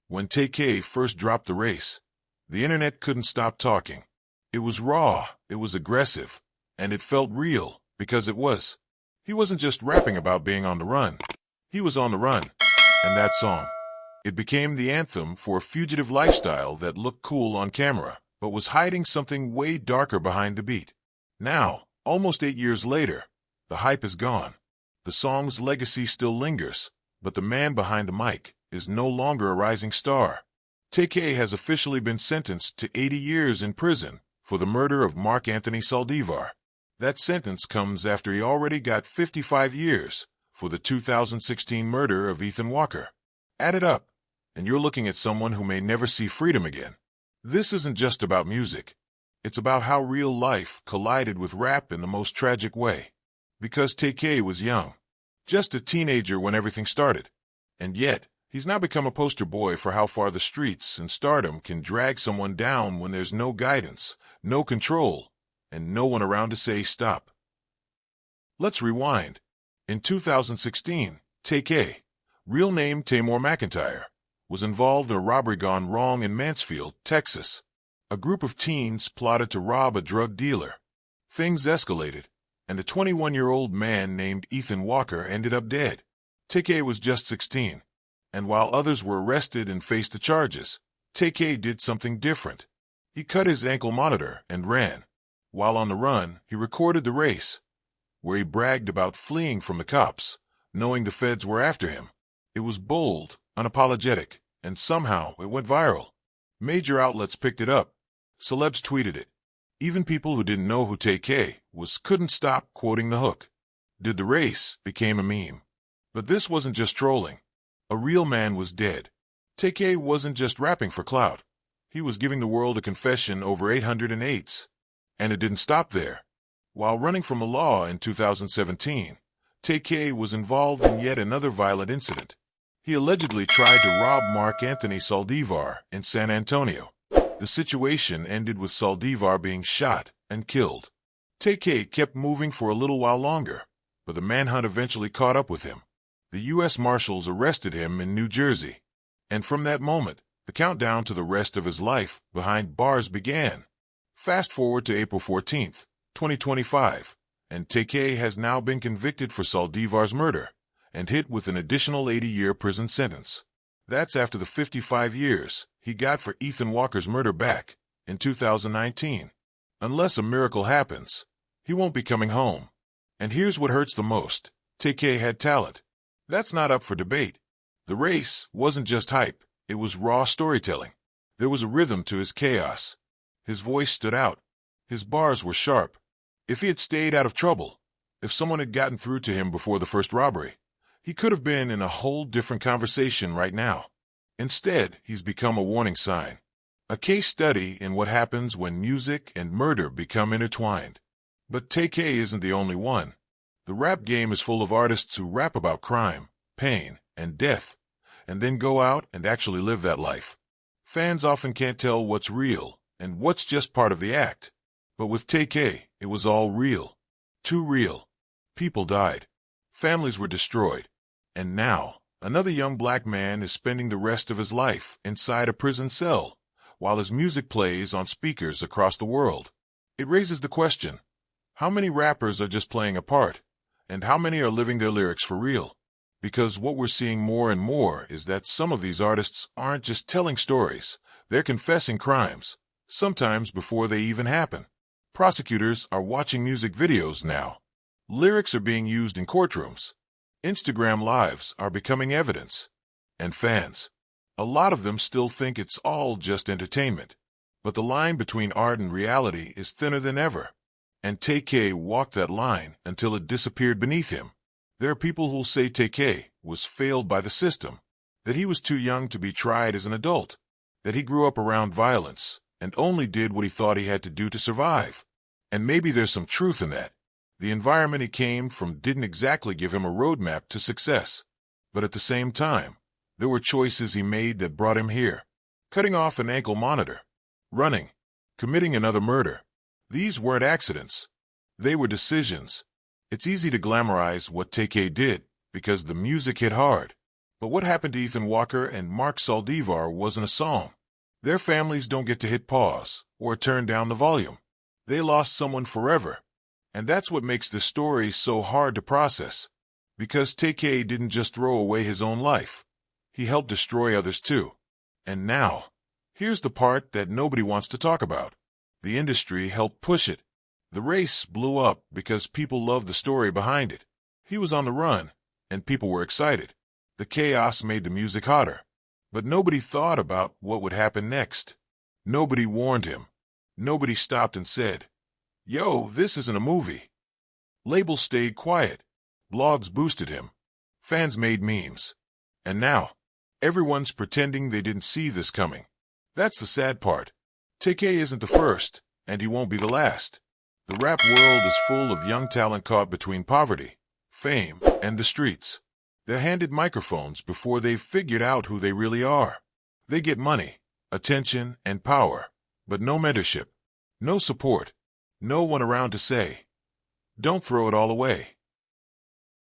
When Tay-K first dropped the race, the internet couldn't stop talking. It was raw, it was aggressive, and it felt real, because it was. He wasn't just rapping about being on the run. He was on the run. And that song, it became the anthem for a fugitive lifestyle that looked cool on camera, but was hiding something way darker behind the beat. Now, almost 8 years later, the hype is gone. The song's legacy still lingers, but the man behind the mic is no longer a rising star. Tay-K has officially been sentenced to 80 years in prison for the murder of Mark Anthony Saldivar. That sentence comes after he already got 55 years for the 2016 murder of Ethan Walker. Add it up, and you're looking at someone who may never see freedom again. This isn't just about music. It's about how real life collided with rap in the most tragic way. Because Tay-K was young, just a teenager when everything started. And yet, he's now become a poster boy for how far the streets and stardom can drag someone down when there's no guidance, no control, and no one around to say stop. Let's rewind. In 2016, Tay-K, real name Tamor McIntyre, was involved in a robbery gone wrong in Mansfield, Texas. A group of teens plotted to rob a drug dealer. Things escalated, and a 21-year-old man named Ethan Walker ended up dead. Tay-K was just 16, and while others were arrested and faced the charges, Tay-K did something different. He cut his ankle monitor and ran. While on the run, he recorded the race, where he bragged about fleeing from the cops, knowing the feds were after him. It was bold, unapologetic, and somehow it went viral. Major outlets picked it up. Celebs tweeted it. Even people who didn't know who Tay-K was couldn't stop quoting the hook. Did the race became a meme. But this wasn't just trolling. A real man was dead. Tay-K wasn't just rapping for clout. He was giving the world a confession over 808s. And it didn't stop there. While running from the law in 2017, Tay-K was involved in yet another violent incident. He allegedly tried to rob Mark Anthony Saldivar in San Antonio. The situation ended with Saldivar being shot and killed. Tay-K kept moving for a little while longer, but the manhunt eventually caught up with him. The U.S. Marshals arrested him in New Jersey. And from that moment, the countdown to the rest of his life behind bars began. Fast forward to April 14th, 2025, and Tay-K has now been convicted for Saldivar's murder and hit with an additional 80-year prison sentence. That's after the 55 years he got for Ethan Walker's murder back in 2019. Unless a miracle happens, he won't be coming home. And here's what hurts the most. Tay-K had talent. That's not up for debate. The race wasn't just hype, it was raw storytelling. There was a rhythm to his chaos. His voice stood out. His bars were sharp. If he had stayed out of trouble, if someone had gotten through to him before the first robbery, he could have been in a whole different conversation right now. Instead, he's become a warning sign. A case study in what happens when music and murder become intertwined. But Tay-K isn't the only one. The rap game is full of artists who rap about crime, pain, and death, and then go out and actually live that life. Fans often can't tell what's real and what's just part of the act. But with Tay-K, it was all real. Too real. People died. Families were destroyed. And now, another young black man is spending the rest of his life inside a prison cell, while his music plays on speakers across the world. It raises the question, how many rappers are just playing a part, and how many are living their lyrics for real? Because what we're seeing more and more is that some of these artists aren't just telling stories, they're confessing crimes, sometimes before they even happen. Prosecutors are watching music videos now. Lyrics are being used in courtrooms. Instagram lives are becoming evidence. And fans, a lot of them still think it's all just entertainment. But the line between art and reality is thinner than ever. And Tay-K walked that line until it disappeared beneath him. There are people who'll say Tay-K was failed by the system, that he was too young to be tried as an adult, that he grew up around violence and only did what he thought he had to do to survive. And maybe there's some truth in that. The environment he came from didn't exactly give him a roadmap to success. But at the same time, there were choices he made that brought him here. Cutting off an ankle monitor, running, committing another murder. These weren't accidents. They were decisions. It's easy to glamorize what Tay-K did because the music hit hard. But what happened to Ethan Walker and Mark Saldivar wasn't a song. Their families don't get to hit pause or turn down the volume. They lost someone forever. And that's what makes this story so hard to process. Because Tay-K didn't just throw away his own life. He helped destroy others too. And now, here's the part that nobody wants to talk about. The industry helped push it. The race blew up because people loved the story behind it. He was on the run, and people were excited. The chaos made the music hotter. But nobody thought about what would happen next. Nobody warned him. Nobody stopped and said, "Yo, this isn't a movie." Labels stayed quiet. Blogs boosted him. Fans made memes. And now, everyone's pretending they didn't see this coming. That's the sad part. Tay-K isn't the first, and he won't be the last. The rap world is full of young talent caught between poverty, fame, and the streets. They're handed microphones before they've figured out who they really are. They get money, attention, and power, but no mentorship, no support, no one around to say, "Don't throw it all away."